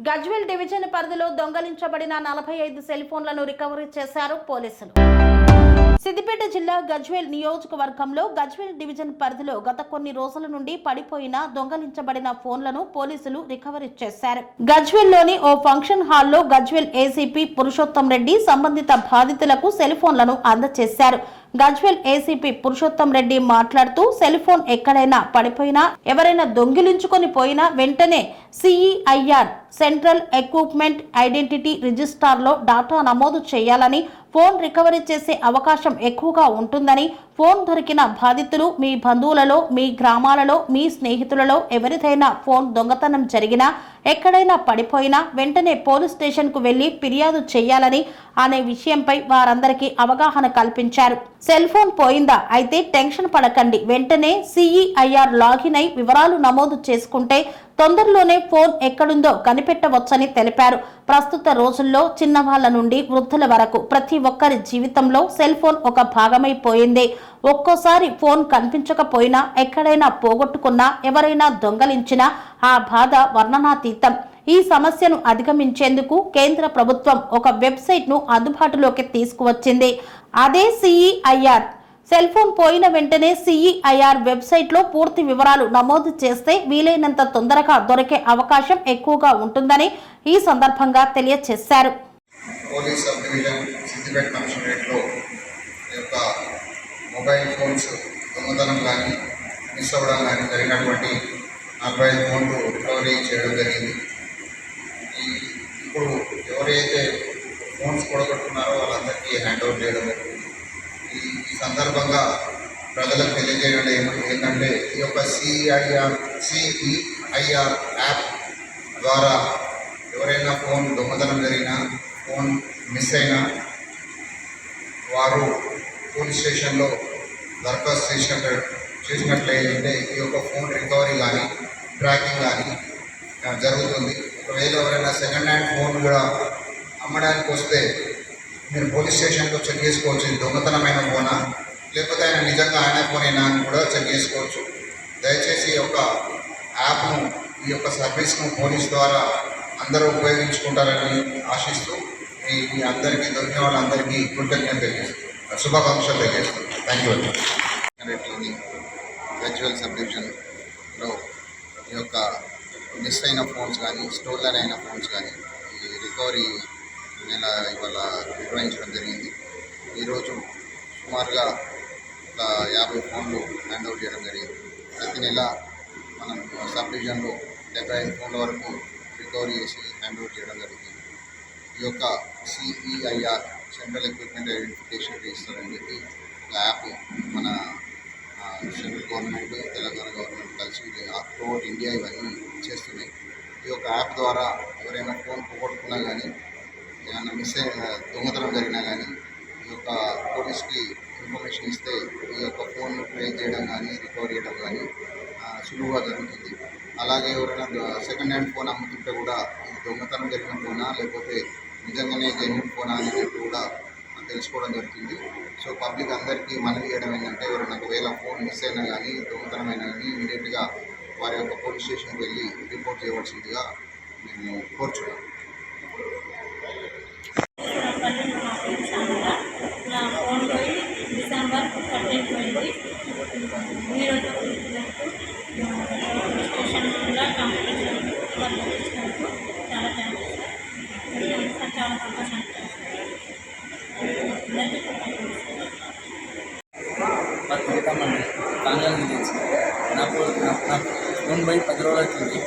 Gajwel division పరిధిలో దొంగలించబడిన 45 cell ఫోన్లను recovery చేశారు పోలీసులు. సిద్దిపేట జిల్లా గజ్వేల్ నియోజకవర్గంలో గజ్వేల్ డివిజన్ పరిధిలో గత కొన్ని రోజుల నుండి పడిపోయిన దొంగలించబడిన ఫోన్లను పోలీసులు రికవరీ చేశారు. గజ్వేల్లోని ఓ ఫంక్షన్ హాల్లో గజ్వేల్ ఏసీపీ పురుషోత్తం రెడ్డి సంబంధిత బాధితులకు సెల్ ఫోన్లను అందజేశారు. గజ్వేల్ ఏసీపీ పురుషోత్తం రెడ్డి మాట్లాడుతూ సెల్ ఫోన్ ఎక్కడైనా పడిపోయినా ఎవరైనా దొంగిలించుకొని పోయినా వెంటనే సిఈఐఆర్ సెంట్రల్ ఎక్విప్మెంట్ ఐడెంటిటీ రిజిస్టార్లో డాటా నమోదు చేయాలని, ఫోన్ రికవరీ చేసే అవకాశం ఎక్కువగా ఉంటుందని, ఫోన్ దొరికిన బాధితులు మీ బంధువులలో, మీ గ్రామాలలో, మీ స్నేహితులలో ఎవరిదైనా ఫోన్ దొంగతనం జరిగినా, ఎక్కడైనా పడిపోయినా వెంటనే పోలీస్ స్టేషన్ కు వెళ్లి ఫిర్యాదు చేయాలని అనే విషయంపై వారందరికీ అవగాహన కల్పించారు. సెల్ ఫోన్ పోయిందా? అయితే టెన్షన్ పడకండి, వెంటనే సిఈఐఆర్ లాగిన్ అయి వివరాలు నమోదు చేసుకుంటే తొందరలోనే ఫోన్ ఎక్కడుందో కనిపెట్టవచ్చని తెలిపారు. ప్రస్తుత రోజుల్లో చిన్నవాళ్ల నుండి వృద్ధుల వరకు ప్రతి ఒక్కరి జీవితంలో సెల్ ఫోన్ ఒక భాగమైపోయింది. ఒక్కోసారి ఫోన్ కనిపించకపోయినా, ఎక్కడైనా పోగొట్టుకున్నా, ఎవరైనా దొంగలించినా ఆ బాధ వర్ణనాతీతం. ఈ సమస్యను అధిగమించేందుకు కేంద్ర ప్రభుత్వం ఒక వెబ్సైట్ ను అందుబాటులోకి తీసుకువచ్చింది. అదే సిఈఐఆర్. సెల్ ఫోన్ పోయిన వెంటనే సిఈఐఆర్ వెబ్సైట్ లో పూర్తి వివరాలు నమోదు చేస్తే వీలైనంత తొందరగా దొరికే అవకాశం ఎక్కువగా ఉంటుందని ఈ సందర్భంగా తెలియజేశారు. పోలీస్ సబ్ డివిజన్ సిద్దిపేట కమిషనరేట్లో యొక్క మొబైల్ ఫోన్స్ దొంగతనం కానీ మిస్ అవ్వడం కానీ జరిగినటువంటి 45 ఫోన్లు రికవరీ చేయడం జరిగింది. ఇప్పుడు ఎవరైతే ఫోన్స్ కూడగొట్టుకున్నారో వాళ్ళందరికీ హ్యాండ్ ఓవర్ చేయడం జరిగింది. ఈ సందర్భంగా ప్రజలకు తెలియజేయడం ఏంటంటే ఈ యొక్క సిఈఐఆర్ యాప్ ద్వారా ఎవరైనా ఫోన్ దొంగతనం జరిగినా, ఫోన్ మిస్ అయినా వారు పోలీస్ స్టేషన్లో దరఖాస్తు చేసినట్లయితే ఈ యొక్క ఫోన్ రికవరీ కానీ ట్రాకింగ్ కానీ జరుగుతుంది. ఒకవేళ ఎవరైనా సెకండ్ హ్యాండ్ ఫోన్ కూడా అమ్మడానికి వస్తే మీరు పోలీస్ స్టేషన్లో చెక్ చేసుకోవచ్చు, ఇది దొంగతనమైన ఫోనా లేకపోతే ఆయన నిజంగా ఆయన ఫోనేనా అని కూడా చెక్ చేసుకోవచ్చు. దయచేసి ఈ యొక్క యాప్ను, ఈ యొక్క సర్వీస్ను పోలీస్ ద్వారా అందరూ ఉపయోగించుకుంటారని ఆశిస్తూ మీ అందరికీ దొరికిన వాళ్ళందరికీ కృతజ్ఞత తెలియజేస్తాను, శుభాకాంక్షలు తెలియజేస్తాను. Thank you. గజ్వేల్ సబ్ డివిజన్లో ఈ యొక్క మిస్ అయిన ఫోన్స్ కానీ, స్టోలన్ అయిన ఫోన్స్ కానీ ఈ రికవరీ నెల ఇవాళ నిర్వహించడం జరిగింది. ఈరోజు సుమారుగా ఒక 50 ఫోన్లు హ్యాండ్ ఓవర్ చేయడం జరిగింది. ప్రతి నెల మనం సబ్ డివిజన్లో 75 ఫోన్ల వరకు రికవరీ చేసి హ్యాండ్ ఓవర్ చేయడం జరుగుతుంది. ఈ యొక్క CEIR central equipment identification register అని చెప్పి ఒక యాప్ మన సెంట్రల్ గవర్నమెంట్, తెలంగాణ గవర్నమెంట్ కలిసి త్రూఅవుట్ ఇండియా ఇవన్నీ చేస్తున్నాయి. ఈ యొక్క యాప్ ద్వారా ఎవరైనా ఫోన్ పోగొట్టుకున్నా కానీ, ఏమైనా దొంగతనం జరిగినా కానీ ఈ యొక్క పోలీస్కి ఇన్ఫర్మేషన్ ఇస్తే ఈ యొక్క ఫోన్ ట్రేస్ చేయడం కానీ, రికవరీ చేయడం కానీ సులువుగా జరుగుతుంది. అలాగే ఎవరైనా సెకండ్ హ్యాండ్ ఫోన్ అమ్ముతుంటే కూడా ఇది దొంగతనం జరిగిన ఫోనా లేకపోతే నిజంగానే జెన్యూన్ ఫోనా అని చెప్పి కూడా తెలుసుకోవడం జరుగుతుంది. సో పబ్లిక్ అందరికీ మనవి చేయడం ఏంటంటే ఎవరైనా ఒకవేళ ఫోన్ మిస్ అయినా కానీ, దొంగతనం అయినా కానీ ఇమీడియట్గా వారి యొక్క పోలీస్ స్టేషన్కి వెళ్ళి రిపోర్ట్ చేయవలసిందిగా మేము కోరుచున్నాం. నా ఫోన్ పోయి డిసెంబర్ 13 పోయింది. ఈరోజు స్టేషన్లో కంప్లీట్ చేసినందుకు చాలా థ్యాంక్స్ సార్. చాలా సంతోషం. నా ఫోన్ పోయి 10 రోజులు అవుతుంది.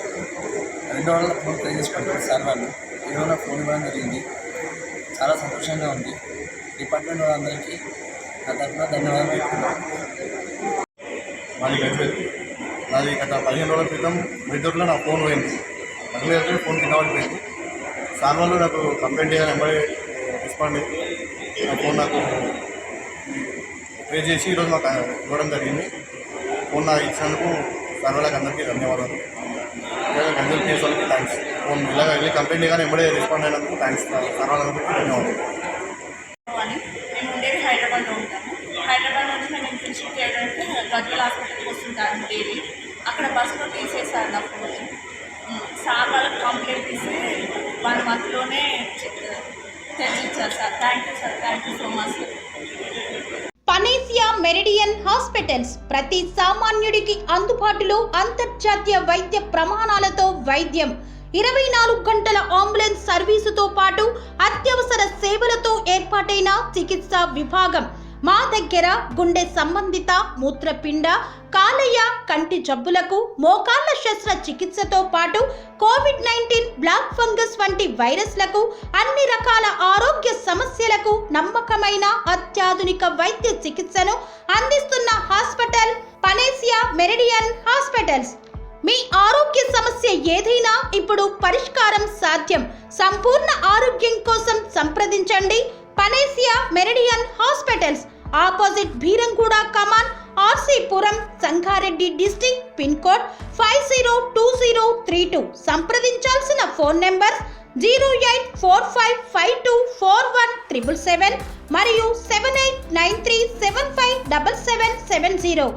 2 రోజుల ఫోన్ ట్రై చేసి పడుతుంది సార్ వాళ్ళు. ఈ రోజు నా ఫోన్ ఇవ్వడం జరిగింది. చాలా సంతోషంగా ఉంది. డిపార్ట్మెంట్ వాళ్ళందరికీ నా తరఫున ధన్యవాదాలు పెట్టుకున్నాను. నాది గజ్వేల్. నాది గత 15 రోజుల క్రితం మెదూరులో నా ఫోన్ పోయింది. పగలు ఫోన్ కింద పడిపోయింది. సార్ వాళ్ళు నాకు కంప్లైంట్ చేయాలి, ఎంబడి రెస్పాండ్ అయ్యి నా ఫోన్ నాకు పే చేసి ఈరోజు నాకు ఇవ్వడం జరిగింది. ఫోన్ నాకు ఇచ్చినందుకు సార్ వాళ్ళకి అందరికీ ధన్యవాదాలు. గజ్వేల్ కేసు వాళ్ళకి థ్యాంక్స్. ఫోన్ ఇలాగ వెళ్ళి కంప్లైంట్ కానీ ఎంబడే రెస్పాండ్ అయినందుకు థ్యాంక్స్. సార్ వాళ్ళకి ధన్యవాదాలు. మేము ఉండేది హైదరాబాద్లో ఉంటాము. హైదరాబాద్ నుంచి మేము ఇన్ఫెక్షన్ చేయడానికి గజ్వేల్ హాస్పిటల్కి వస్తుంటాను డైలీ. అక్కడ బస్సులో తీసేసారు నా ఫోన్. సార్ వాళ్ళకి కంప్లైంట్ ఇస్తే మంత్లోనే తెచ్చిచ్చారు sir. Thank you sir, thank you so much sir. Panacea Meridian hospitals ప్రతి సామాన్యుడికి అందుబాటులో అంతర్జాతీయ వైద్య ప్రమాణాలతో వైద్యం, 24 గంటల అంబులెన్స్ సర్వీసుతో పాటు అత్యవసర సేవలతో ఏర్పాటైన చికిత్సా విభాగం. మా దగ్గర గుండె సంబంధిత, మూత్రపిండ, కాలేయ, కంటి జబ్బులకు, మోకాళ్ల శస్త్ర చికిత్సతో పాటు కోవిడ్-19, బ్లాక్ ఫంగస్ వంటి వైరస్లకు, అన్ని రకాల ఆరోగ్య సమస్యలకు నమ్మకమైన అత్యాధునిక వైద్య చికిత్సను అందిస్తున్న హాస్పిటల్ పనేసియా మెరిడియన్ హాస్పిటల్స్. మీ ఆరోగ్య సమస్య ఏదైనా ఇప్పుడు పరిష్కారం సాధ్యం. సంపూర్ణ ఆరోగ్యం కోసం సంప్రదించండి Panacea Meridian hospitals. Opposite Bheeramguda Kaman, RC Puram, Sangareddy district. Pin code 502032. సంప్రదించాల్సిన ఫోన్ నెంబర్ 0845524177 మరియు 7893757770.